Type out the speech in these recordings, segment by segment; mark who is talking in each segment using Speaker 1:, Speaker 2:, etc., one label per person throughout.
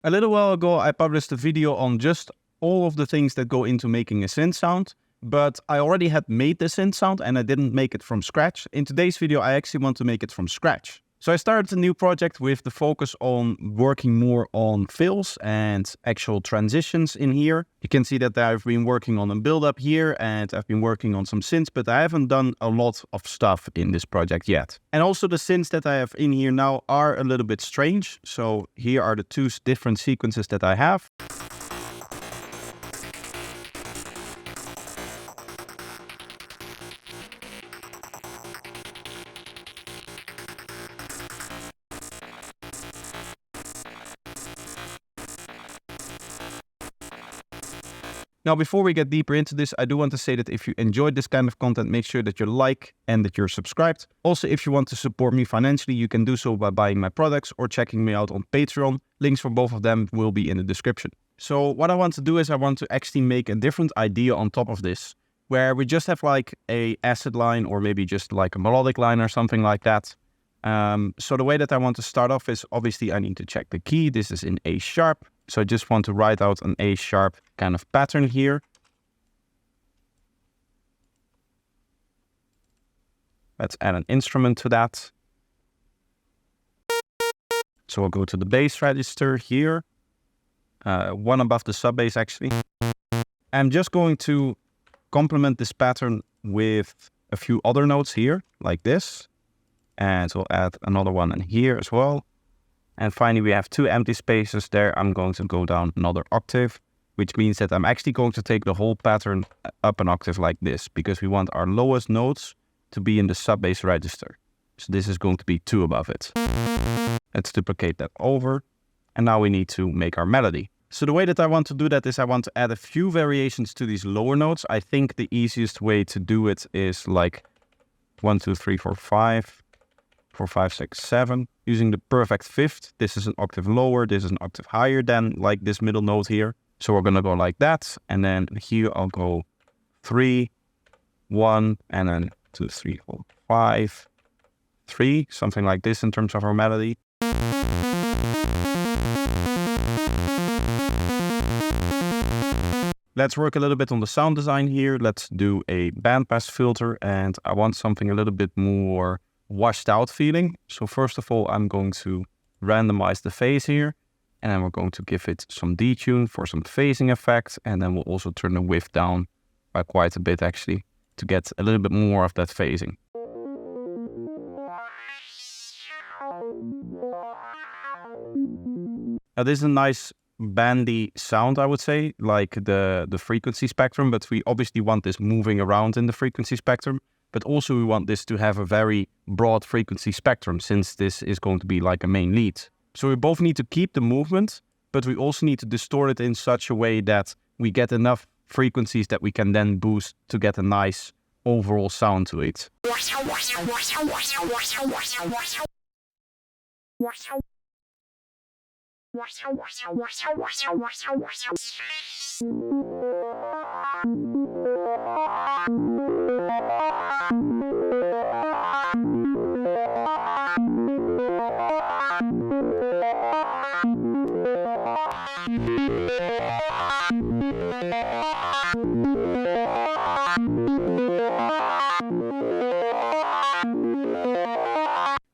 Speaker 1: A little while ago, I published a video on just all of the things that go into making a synth sound, but I already had made the synth sound and I didn't make it from scratch. In today's video, I actually want to make it from scratch. So I started a new project with the focus on working more on fills and actual transitions in here. You can see that I've been working on a build-up here and I've been working on some synths, but I haven't done a lot of stuff in this project yet. And also the synths that I have in here now are a little bit strange. So here are the two different sequences that I have. Now, before we get deeper into this, I do want to say that if you enjoyed this kind of content, make sure that you like and that you're subscribed. Also, if you want to support me financially, you can do so by buying my products or checking me out on Patreon. Links for both of them will be in the description. So what I want to do is I want to actually make a different idea on top of this, where we just have like a acid line or maybe just like a melodic line or something like that. So the way that I want to start off is obviously I need to check the key. This is in A sharp. So I just want to write out an A sharp kind of pattern here. Let's add an instrument to that. So I'll go to the bass register here, one above the sub bass actually. I'm just going to complement this pattern with a few other notes here, like this. And we'll add another one in here as well. And finally, we have two empty spaces there. I'm going to go down another octave, which means that I'm actually going to take the whole pattern up an octave like this, because we want our lowest notes to be in the sub bass register. So this is going to be 2 above it. Let's duplicate that over. And now we need to make our melody. So the way that I want to do that is I want to add a few variations to these lower notes. I think the easiest way to do it is like 1, 2, 3, 4, 5. 4, 5, 6, 7, using the perfect fifth. This is an octave lower, this is an octave higher than like this middle note here. So we're gonna go like that. And then here I'll go 3, 1, and then 2, 3, 4, 5, 3, something like this in terms of our melody. Let's work a little bit on the sound design here. Let's do a bandpass filter, and I want something a little bit more washed out feeling. So first of all, I'm going to randomize the phase here, and then we're going to give it some detune for some phasing effect, and then we'll also turn the width down by quite a bit actually to get a little bit more of that phasing. Now this is a nice bandy sound, I would say, like the frequency spectrum, but we obviously want this moving around in the frequency spectrum. But also we want this to have a very broad frequency spectrum, since this is going to be like a main lead. So we both need to keep the movement, but we also need to distort it in such a way that we get enough frequencies that we can then boost to get a nice overall sound to it.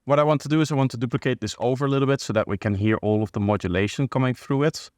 Speaker 1: What I want to do is I want to duplicate this over a little bit so that we can hear all of the modulation coming through it.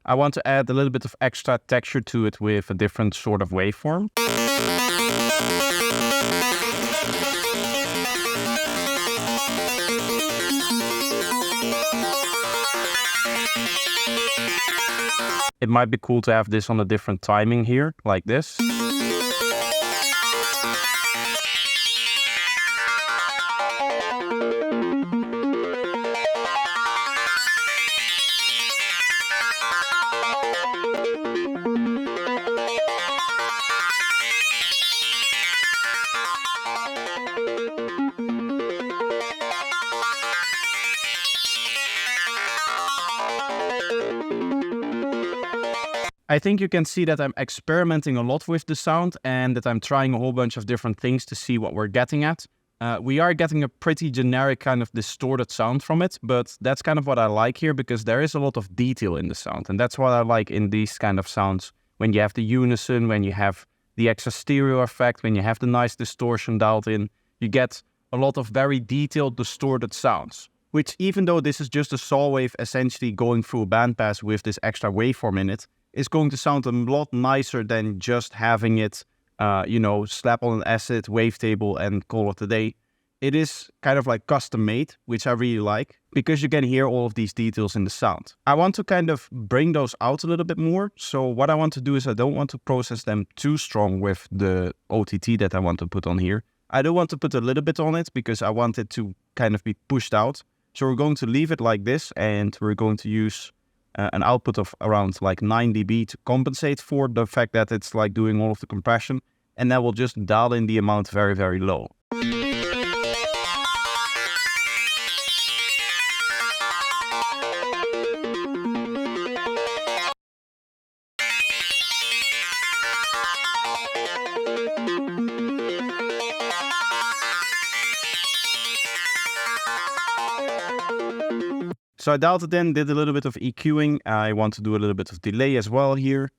Speaker 1: I want to add a little bit of extra texture to it with a different sort of waveform. It might be cool to have this on a different timing here, like this. I think you can see that I'm experimenting a lot with the sound and that I'm trying a whole bunch of different things to see what we're getting at. We are getting a pretty generic kind of distorted sound from it, but that's kind of what I like here because there is a lot of detail in the sound. And that's what I like in these kind of sounds. When you have the unison, when you have the extra stereo effect, when you have the nice distortion dialed in, you get a lot of very detailed, distorted sounds. Which, even though this is just a saw wave essentially going through a bandpass with this extra waveform in it, is going to sound a lot nicer than just having it, slap on an acid wavetable and call it a day. It is kind of like custom made, which I really like, because you can hear all of these details in the sound. I want to kind of bring those out a little bit more. So what I want to do is I don't want to process them too strong with the OTT that I want to put on here. I do want to put a little bit on it because I want it to kind of be pushed out. So we're going to leave it like this, and we're going to use an output of around like 9 dB to compensate for the fact that it's like doing all of the compression. And then we'll just dial in the amount very, very low. So I dialed it in, did a little bit of EQing. I want to do a little bit of delay as well here.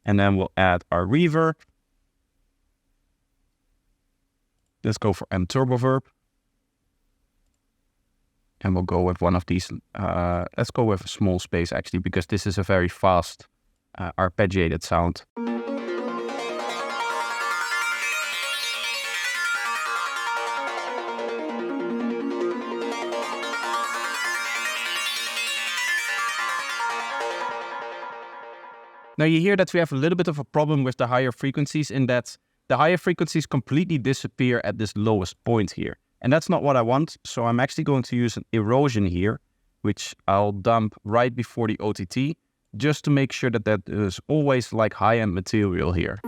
Speaker 1: And then we'll add our reverb. Let's go for M Turbo Verb. And we'll go with one of these. Let's go with a small space actually, because this is a very fast arpeggiated sound. Now you hear that we have a little bit of a problem with the higher frequencies in that the higher frequencies completely disappear at this lowest point here. And that's not what I want, so I'm actually going to use an erosion here, which I'll dump right before the OTT, just to make sure that that is always like high-end material here.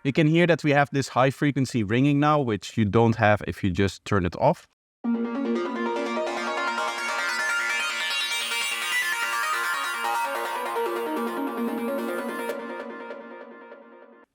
Speaker 1: You can hear that we have this high frequency ringing now, which you don't have if you just turn it off.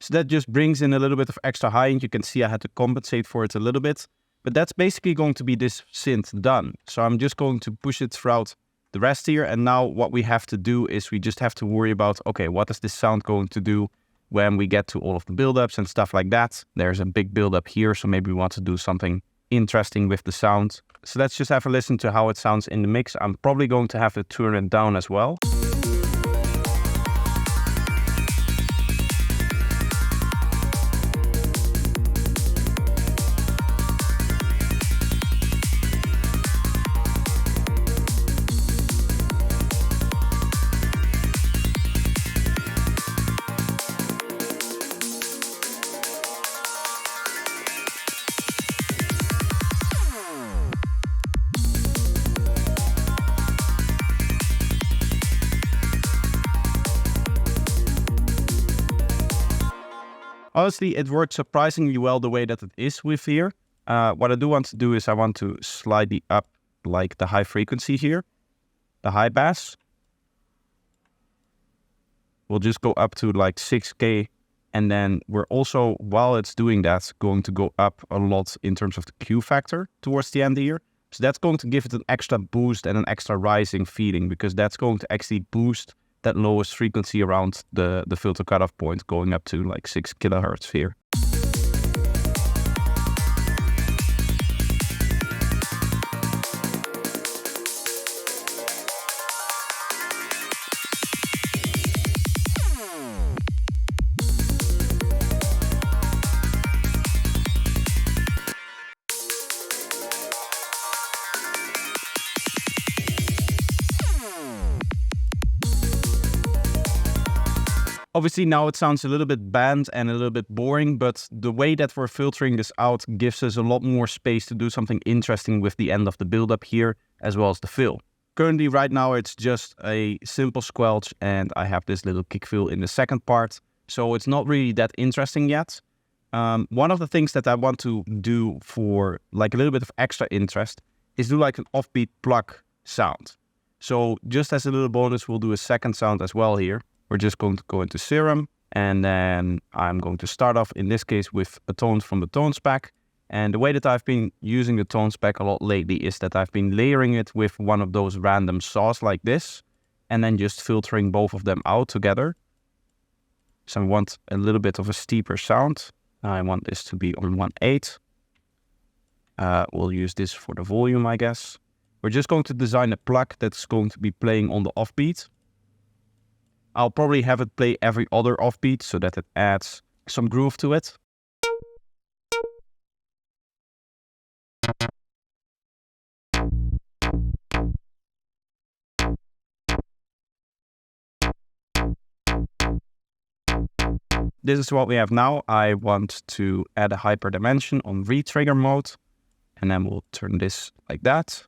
Speaker 1: So that just brings in a little bit of extra high, and you can see I had to compensate for it a little bit. But that's basically going to be this synth done. So I'm just going to push it throughout the rest here. And now what we have to do is we just have to worry about, okay, what is this sound going to do when we get to all of the buildups and stuff like that. There's a big buildup here, so maybe we want to do something interesting with the sound. So let's just have a listen to how it sounds in the mix. I'm probably going to have to turn it down as well. Honestly, it worked surprisingly well the way that it is with here. What I do want to do is I want to slightly up like the high frequency here, the high bass. We'll just go up to like 6K, and then we're also, while it's doing that, going to go up a lot in terms of the Q factor towards the end here. So that's going to give it an extra boost and an extra rising feeling, because that's going to actually boost that lowest frequency around the filter cutoff point, going up to like 6 kilohertz here. Obviously now it sounds a little bit bland and a little bit boring, but the way that we're filtering this out gives us a lot more space to do something interesting with the end of the build-up here, as well as the fill. Currently, right now, it's just a simple squelch, and I have this little kick fill in the second part, so it's not really that interesting yet. One of the things that I want to do for like a little bit of extra interest is do like an offbeat pluck sound. So just as a little bonus, we'll do a second sound as well here. We're just going to go into Serum, and then I'm going to start off, in this case, with a tone from the tone spec. And the way that I've been using the tone spec a lot lately is that I've been layering it with one of those random saws like this, and then just filtering both of them out together. So I want a little bit of a steeper sound. I want this to be on 1/8. We'll use this for the volume, I guess. We're just going to design a pluck that's going to be playing on the offbeat. I'll probably have it play every other offbeat so that it adds some groove to it. This is what we have now. I want to add a hyper dimension on retrigger mode, and then we'll turn this like that.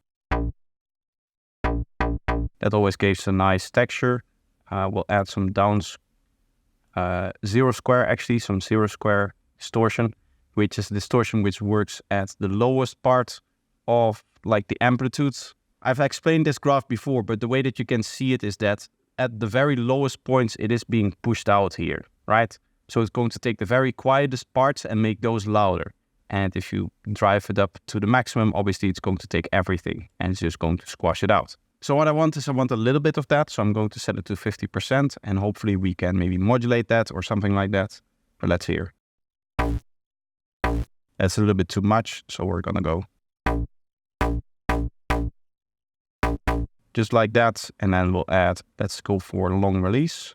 Speaker 1: That always gives a nice texture. We'll add some downs, zero square actually, some zero square distortion, which is distortion which works at the lowest part of like the amplitudes. I've explained this graph before, but the way that you can see it is that at the very lowest points, it is being pushed out here, right? So it's going to take the very quietest parts and make those louder. And if you drive it up to the maximum, obviously it's going to take everything and it's just going to squash it out. So what I want is I want a little bit of that. So I'm going to set it to 50% and hopefully we can maybe modulate that or something like that. But let's hear. That's a little bit too much. So we're going to go just like that. And then we'll add, let's go for a long release.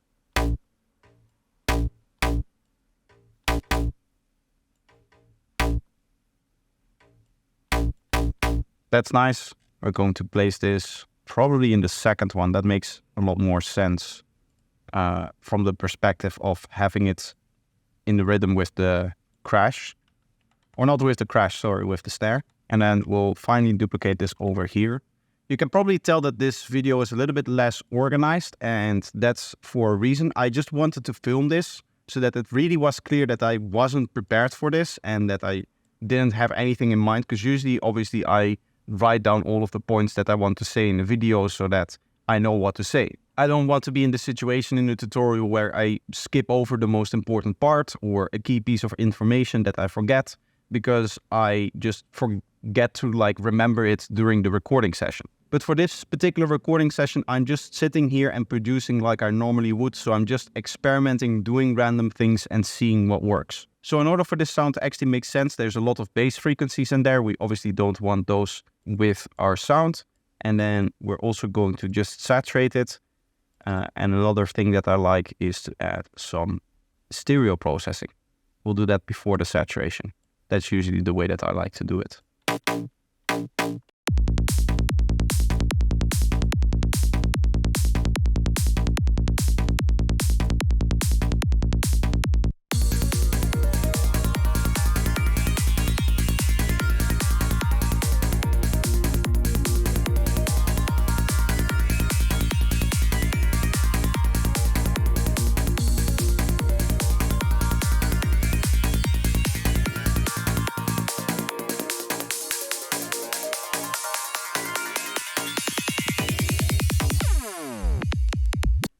Speaker 1: That's nice. We're going to place this probably in the second one. That makes a lot more sense from the perspective of having it in the rhythm with the crash. Or not with the crash, sorry, with the snare. And then we'll finally duplicate this over here. You can probably tell that this video is a little bit less organized, and that's for a reason. I just wanted to film this so that it really was clear that I wasn't prepared for this and that I didn't have anything in mind, because usually, obviously, I write down all of the points that I want to say in the video so that I know what to say. I don't want to be in the situation in the tutorial where I skip over the most important part or a key piece of information that I forget because I just forget to like remember it during the recording session. But for this particular recording session, I'm just sitting here and producing like I normally would. So I'm just experimenting, doing random things and seeing what works. So in order for this sound to actually make sense, there's a lot of bass frequencies in there. We obviously don't want those with our sound. And then we're also going to just saturate it. And another thing that I like is to add some stereo processing. We'll do that before the saturation. That's usually the way that I like to do it.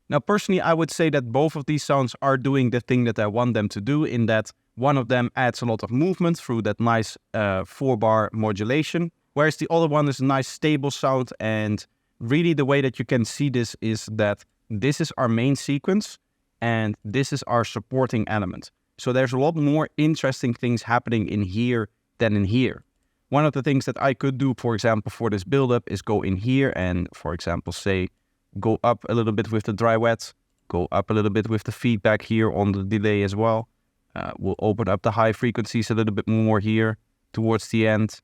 Speaker 1: Now, personally, I would say that both of these sounds are doing the thing that I want them to do, in that one of them adds a lot of movement through that nice 4-bar modulation, whereas the other one is a nice stable sound. And really the way that you can see this is that this is our main sequence and this is our supporting element. So there's a lot more interesting things happening in here than in here. One of the things that I could do, for example, for this build-up is go in here and, for example, say, go up a little bit with the dry wet, go up a little bit with the feedback here on the delay as well. We'll open up the high frequencies a little bit more here towards the end.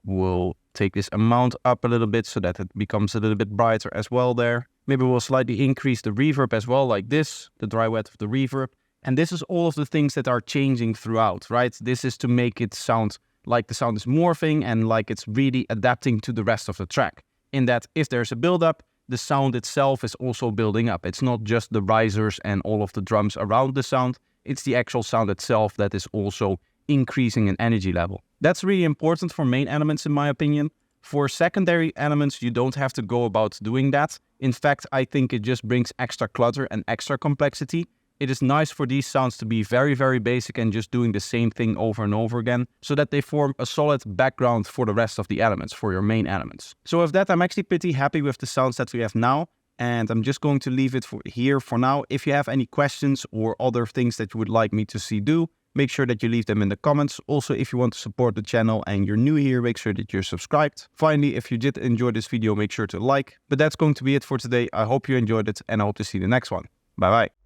Speaker 1: We'll take this amount up a little bit so that it becomes a little bit brighter as well there. Maybe we'll slightly increase the reverb as well, like this, the dry wet of the reverb. And this is all of the things that are changing throughout, right? This is to make it sound like the sound is morphing and like it's really adapting to the rest of the track. In that if there's a build-up, the sound itself is also building up. It's not just the risers and all of the drums around the sound. It's the actual sound itself that is also increasing in energy level. That's really important for main elements, in my opinion. For secondary elements, you don't have to go about doing that. In fact, I think it just brings extra clutter and extra complexity. It is nice for these sounds to be very, very basic and just doing the same thing over and over again, so that they form a solid background for the rest of the elements, for your main elements. So with that, I'm actually pretty happy with the sounds that we have now, and I'm just going to leave it here for now. If you have any questions or other things that you would like me to see do, make sure that you leave them in the comments. Also, if you want to support the channel and you're new here, make sure that you're subscribed. Finally, if you did enjoy this video, make sure to like. But that's going to be it for today. I hope you enjoyed it, and I hope to see you in the next one. Bye bye.